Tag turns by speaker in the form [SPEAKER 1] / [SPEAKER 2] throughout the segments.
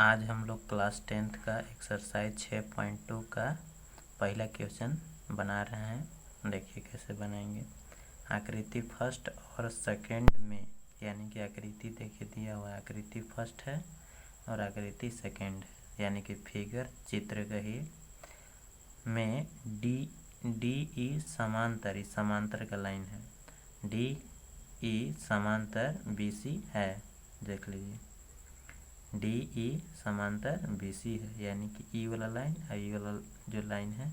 [SPEAKER 1] आज हम लोग क्लास 10th का एक्सरसाइज 6.2 का पहला क्वेश्चन बना रहे हैं। देखिए कैसे बनाएंगे। आकृति फर्स्ट और सेकंड में, यानी कि आकृति देखिए दिया हुआ है, आकृति फर्स्ट है और आकृति सेकंड है, यानी कि फिगर चित्र कहिए में डी ई समांतर, समांतर का लाइन है। डी ई समांतर बी सी है, देख लीजिए डी ई समांतर बी सी है, यानी कि ई वाला लाइन और ई वाला जो लाइन है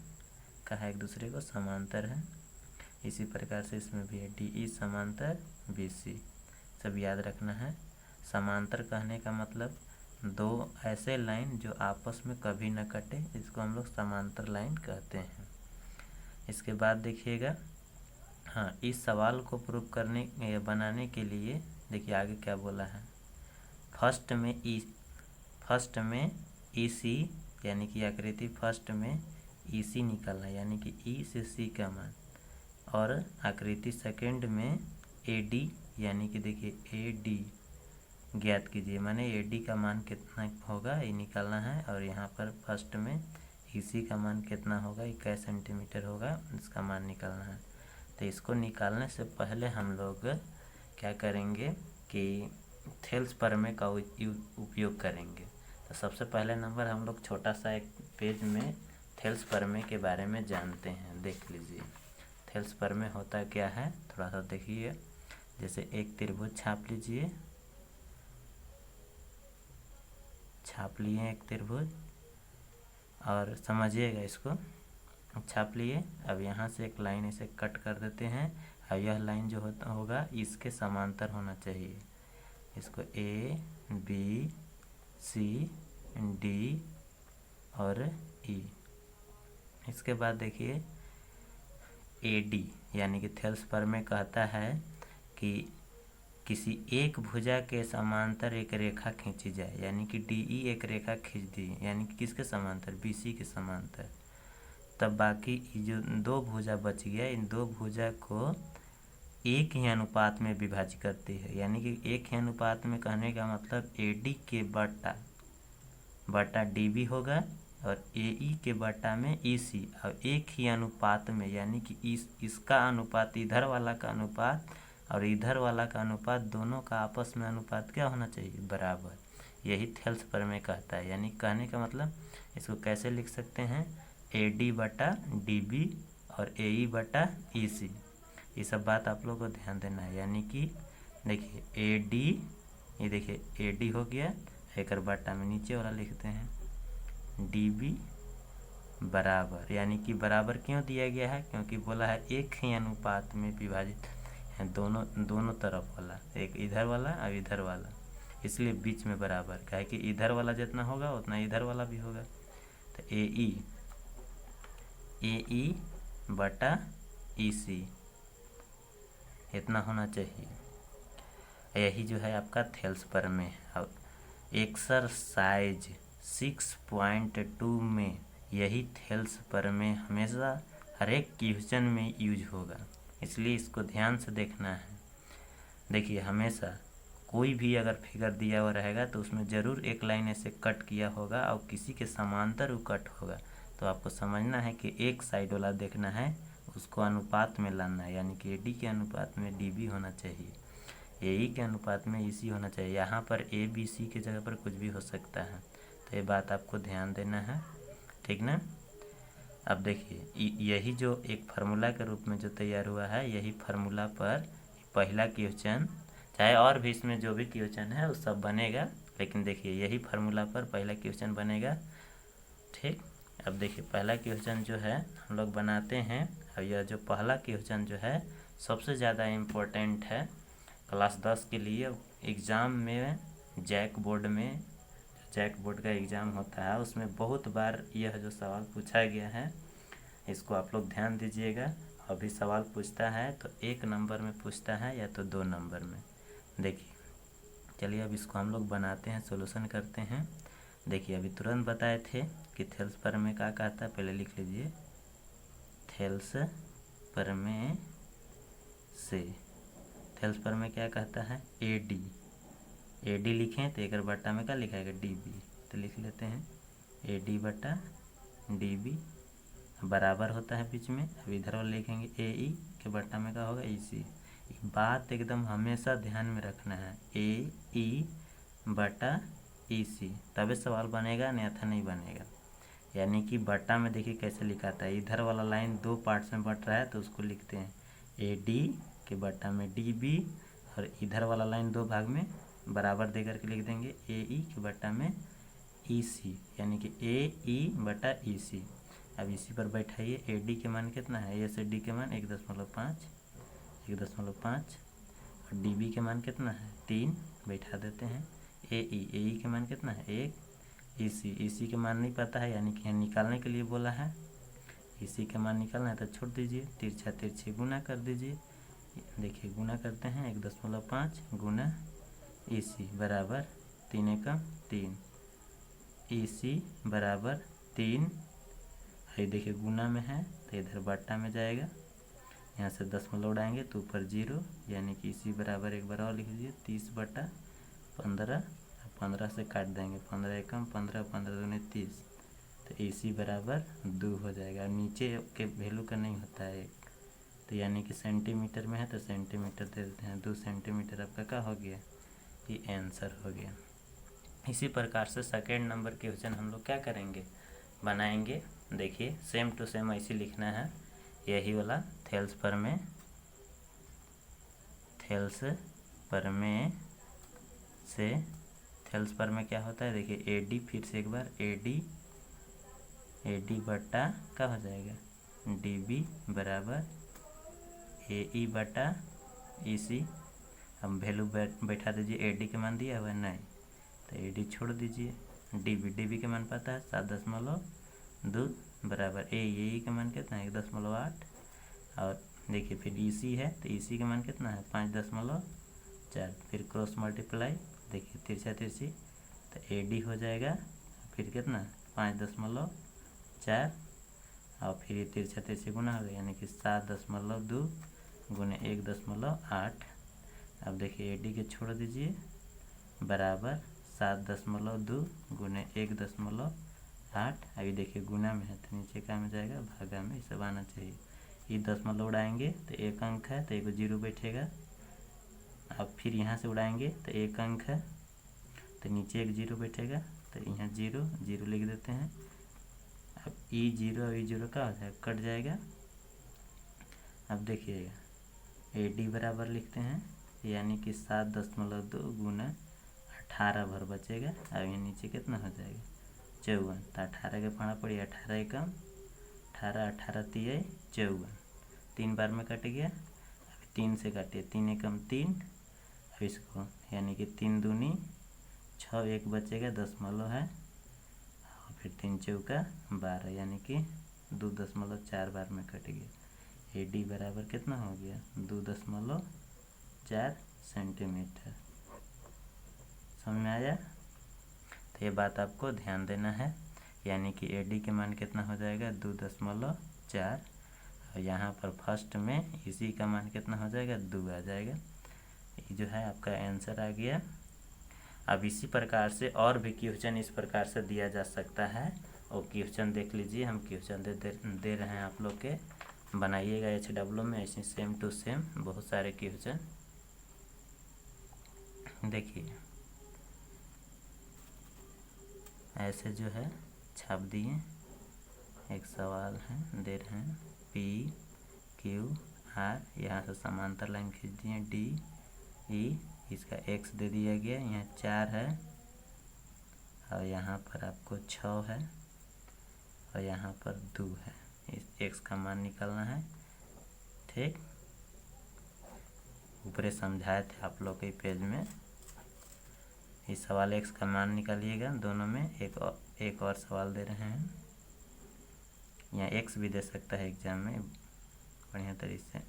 [SPEAKER 1] कहा एक दूसरे को समांतर है। इसी प्रकार से इसमें भी है डी ई समांतर बी सी, सब याद रखना है। समांतर कहने का मतलब दो ऐसे लाइन जो आपस में कभी न कटे, इसको हम लोग समांतर लाइन कहते हैं। इसके बाद देखिएगा, हाँ, इस सवाल को प्रूव करने या बनाने के लिए देखिए आगे क्या बोला है। फर्स्ट में ई सी, यानी कि आकृति फर्स्ट में ई सी निकालना, यानी कि ई से सी का मान, और आकृति सेकंड में ए डी, यानी कि देखिए ए डी ज्ञात कीजिए, माने ए डी का मान कितना होगा ये निकालना है। और यहाँ पर फर्स्ट में ई सी का मान कितना होगा, 21 सेंटीमीटर होगा, इसका मान निकालना है। तो इसको निकालने से पहले हम लोग क्या करेंगे कि थेल्स प्रमेय का उपयोग करेंगे। तो सबसे पहले नंबर हम लोग छोटा सा एक पेज में थेल्स प्रमेय के बारे में जानते हैं। देख लीजिए थेल्स प्रमेय होता क्या है, थोड़ा सा देखिए। जैसे एक त्रिभुज छाप लीजिए, छाप लिए एक त्रिभुज, और समझिएगा इसको, छाप लिए। अब यहाँ से एक लाइन ऐसे कट कर देते हैं, और यह लाइन जो होगा इसके समांतर होना चाहिए। इसको ए बी सी डी और ई। इसके बाद देखिए ए डी, यानी कि थेल्स प्रमेय कहता है कि किसी एक भुजा के समांतर एक रेखा खींची जाए, यानी कि डी ई एक रेखा खींच दी, यानी कि किसके समांतर, बी सी के समांतर। तब बाकी जो दो भुजा बच गया, इन दो भुजा को एक ही अनुपात में विभाजित करती है, यानी कि एक ही अनुपात में कहने का मतलब ए डी के बटा डी बी होगा, और ए ई के बटा में ई सी, और एक ही अनुपात में, यानी कि इसका अनुपात, इधर वाला का अनुपात और इधर वाला का अनुपात, दोनों का आपस में अनुपात क्या होना चाहिए, बराबर। यही थेल्स प्रमेय कहता है। यानी कहने का मतलब इसको कैसे लिख सकते हैं, ए डी बटा डी बी और ए ई बटा ई सी। ये सब बात आप लोग को ध्यान देना है। यानी कि देखिए ए डी, ये देखिए ए डी हो गया, एक बटा में नीचे वाला लिखते हैं डी बी बराबर, यानी कि बराबर क्यों दिया गया है, क्योंकि बोला है एक ही अनुपात में विभाजित है, दोनों तरफ वाला, एक इधर वाला और इधर वाला, इसलिए बीच में बराबर का है कि इधर वाला जितना होगा उतना इधर वाला भी होगा। तो ए ई बटा ई सी इतना होना चाहिए। यही जो है आपका थेल्स प्रमेय। अब एक्सरसाइज 6.2 में यही थेल्स प्रमेय हमेशा हर एक क्वेश्चन में यूज होगा, इसलिए इसको ध्यान से देखना है। देखिए हमेशा कोई भी अगर फिगर दिया हुआ रहेगा तो उसमें ज़रूर एक लाइन ऐसे कट किया होगा और किसी के समांतर वो कट होगा। तो आपको समझना है कि एक साइड वाला देखना है, उसको अनुपात में लाना है, यानी कि ए डी के अनुपात में डी बी होना चाहिए, ए ई के अनुपात में ई सी होना चाहिए। यहाँ पर ए बी सी की जगह पर कुछ भी हो सकता है, तो ये बात आपको ध्यान देना है, ठीक ना। अब देखिए यही जो एक फार्मूला के रूप में जो तैयार हुआ है, यही फार्मूला पर पहला क्वेश्चन, चाहे और भी इसमें जो भी क्वेश्चन है वो सब बनेगा, लेकिन देखिए यही फार्मूला पर पहला क्वेश्चन बनेगा, ठीक। अब देखिए पहला क्वेश्चन जो है हम लोग बनाते हैं। और यह जो पहला क्वेश्चन जो है सबसे ज़्यादा इम्पोर्टेंट है क्लास 10 के लिए। एग्ज़ाम में जैक बोर्ड का एग्ज़ाम होता है, उसमें बहुत बार यह जो सवाल पूछा गया है, इसको आप लोग ध्यान दीजिएगा। अभी सवाल पूछता है तो 1 नंबर में पूछता है या तो 2 नंबर में। देखिए चलिए अब इसको हम लोग बनाते हैं, सॉल्यूशन करते हैं। देखिए अभी तुरंत बताए थे कि थेल्स प्रमेय क्या कहता है, पहले लिख लीजिए। थेल्स प्रमेय से, थेल्स प्रमेय क्या कहता है, ए डी लिखें तो एक बट्टा में क्या लिखाएगा, डी बी। तो लिख लेते हैं ए डी बटा डी बी बराबर होता है बीच में। अब इधर वाला लिखेंगे ए ई के बटा में क्या होगा ई सी। बात एकदम हमेशा ध्यान में रखना है, ए ई बटा ई सी, तभी सवाल बनेगा, अन्यथा नहीं बनेगा। यानी कि बटा में देखिए कैसे लिखाता है, इधर वाला लाइन दो पार्ट्स में बट रहा है तो उसको लिखते हैं ए डी के बटा में डी बी, और इधर वाला लाइन दो भाग में बराबर दे करके लिख देंगे ए ई के बटा में ई सी, यानी कि ए ई बटा ई सी। अब इसी पर बैठाइए, ए डी के मान कितना है, ए से डी के मान 1.5 और डी बी के मान कितना है 3, बैठा देते हैं। ए ई के मान कितना है 1, ई सी के मान नहीं पता है, यानी कि यहाँ निकालने के लिए बोला है, इसी के मान निकालना है तो छोड़ दीजिए, तिरछा तिरछी गुना कर दीजिए। देखिए गुना करते हैं 1.5 गुना ई सी बराबर 3 एकम 3, ई सी बराबर 3। ये देखिए गुना में है तो इधर बट्टा में जाएगा, यहाँ से 10 उड़ाएंगे तो ऊपर 0, यानी कि इसी बराबर एक बार और लिख लीजिए 30/15। 15 से काट देंगे, 15 एकम 15, 15 दूनी 30, तो इसी बराबर 2 हो जाएगा। नीचे के वैल्यू का नहीं होता है, तो यानी कि सेंटीमीटर में है तो सेंटीमीटर दे देते हैं, 2 सेंटीमीटर आपका क्या हो गया, ये आंसर हो गया। इसी प्रकार से सेकेंड नंबर के क्वेश्चन हम लोग क्या करेंगे, बनाएंगे। देखिए सेम टू सेम ऐसे लिखना है, यही वाला थेल्स पर में क्या होता है, देखिए ए डी, फिर से एक बार ए डी बटा क्या हो जाएगा डी बी बराबर ए ई बटा ई सी। हम वैल्यू बैठा दीजिए, ए डी के मान दिया हुआ है नहीं, तो ए डी छोड़ दीजिए, डी बी के मान पता है 7.2 बराबर ए ई के मान कितना है 1.8, और देखिए फिर ई सी है तो ई सी के मान कितना है 5.4, फिर क्रॉस मल्टीप्लाई, देखिए तिरछा तिरछी, तो ए डी हो जाएगा फिर कितना 5.4, और फिर ये तिरछा तिरछी गुना हो गया, यानी कि 7.2 गुने 1.8। अब देखिए ए डी के छोड़ दीजिए बराबर 7.2 गुने 1.8। अभी देखिए गुना में है तो नीचे क्या में जाएगा, भागा में, सब आना चाहिए। ये 10 उड़ाएंगे तो एक अंक है तो एक 0 बैठेगा, अब फिर यहाँ से उड़ाएंगे तो एक अंक है तो नीचे एक 0 बैठेगा, तो यहाँ 0 लिख देते हैं। अब ई 0 का हो जाएगा, कट जाएगा। अब देखिएगा ए डी बराबर लिखते हैं, यानी कि 7.2 गुना 18 भर बचेगा। अब यहाँ नीचे कितना हो जाएगा 54, तो 18 के फाड़ा पड़ी, 18 एकम 18, 18 तिये 54, 3 बार में कट गया। अब 3 से काटिए, 3 एकम 3, अब इसको यानी कि 3 दूनी 6, एक बचेगा 10 है, और फिर 3 चौका 12, यानी कि 2.4 बार में कट गया। ए डी बराबर कितना हो गया 2.4 सेंटीमीटर। समझ में आया? तो ये बात आपको ध्यान देना है, यानी कि ए डी के मान कितना हो जाएगा 2.4, और यहाँ पर फर्स्ट में इसी का मान कितना हो जाएगा 2 आ जाएगा। ये जो है आपका आंसर आ गया। अब इसी प्रकार से और भी क्वेश्चन इस प्रकार से दिया जा सकता है, और क्वेश्चन देख लीजिए, हम क्वेश्चन दे रहे हैं आप लोग के, बनाइएगा HW में ऐसे सेम टू सेम बहुत सारे क्वेश्चन। देखिए ऐसे जो है छाप दिए, एक सवाल है दे रहे हैं PQR, यहाँ से समांतर लाइन खींच दिए DE, इसका x दे दिया गया, यहाँ 4 है और यहाँ पर आपको 6 है और यहाँ पर 2 है। इस x का मान निकालना है, ठीक। ऊपर समझाए थे आप लोग के पेज में। इस सवाल x का मान निकालिएगा, दोनों में एक और सवाल दे रहे हैं, यहाँ x भी दे सकता है एग्जाम में बढ़िया तरीके से।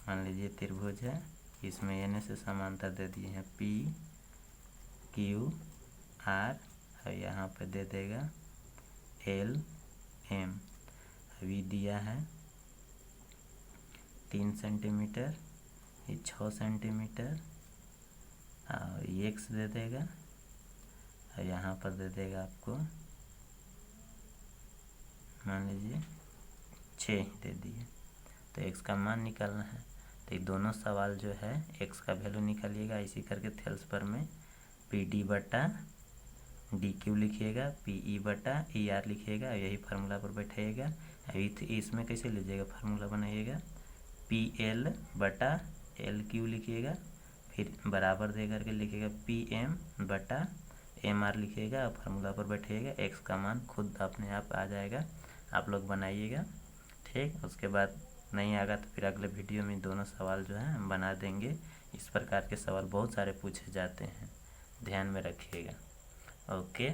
[SPEAKER 1] मान लीजिए त्रिभुज है, इसमें n से समांतर दे दिए हैं PQR, और यहाँ पे दे देगा LM। अभी दिया है 3 सेंटीमीटर, ये 6 सेंटीमीटर, और ये x दे देगा, और यहाँ पर दे देगा आपको, मान लीजिए 6 ही दे दिए। तो x का मान निकालना है, तो ये दोनों सवाल जो है x का वैल्यू निकालिएगा। इसी करके थेल्स पर में पी डी बटा डी क्यू लिखिएगा, पी ई बटा ई आर लिखिएगा, यही फार्मूला पर बैठाइएगा। अभी इसमें कैसे लीजिएगा, फार्मूला बनाइएगा, पी एल बटा एल क्यू लिखिएगा, फिर बराबर दे करके लिखिएगा पी एम बटा एम आर लिखिएगा और फार्मूला पर बैठिएगा। एक्स का मान खुद अपने आप आ जाएगा, आप लोग बनाइएगा। ठीक, उसके बाद नहीं आएगा तो फिर अगले वीडियो में दोनों सवाल जो है हम बना देंगे। इस प्रकार के सवाल बहुत सारे पूछे जाते हैं, ध्यान में रखिएगा। ओके।